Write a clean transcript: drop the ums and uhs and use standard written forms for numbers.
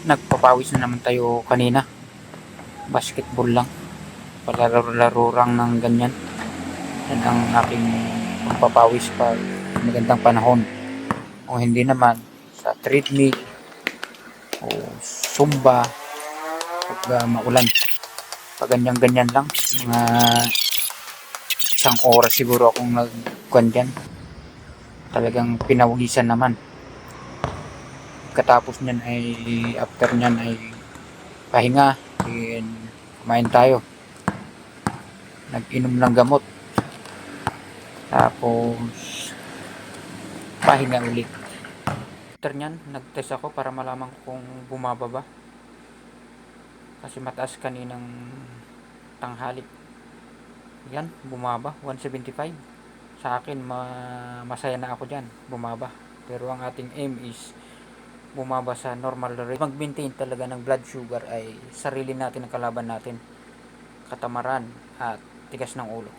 Nagpapawis na naman tayo kanina. Basketball lang. Palaro-laro lang ng ganyan. Yan ang aking pagpapawis pag magandang panahon. O hindi naman, sa treadmill o zumba pag maulan. Pag ganyan-ganyan lang. Mga isang oras siguro akong nagkuhan dyan. Talagang pinawisan naman. Katapos nyan ay, after nyan ay pahinga, kumain tayo, nag-inom ng gamot, tapos pahinga ulit. After nyan, nag-test ako para malaman kung bumaba ba, kasi mataas kaninang tanghali. Yan, bumaba 175. Sa akin masaya na ako dyan, bumaba. Pero ang ating aim is bumaba sa normal rate. Mag-maintain talaga ng blood sugar ay sarili natin ang kalaban natin, katamaran at tigas ng ulo.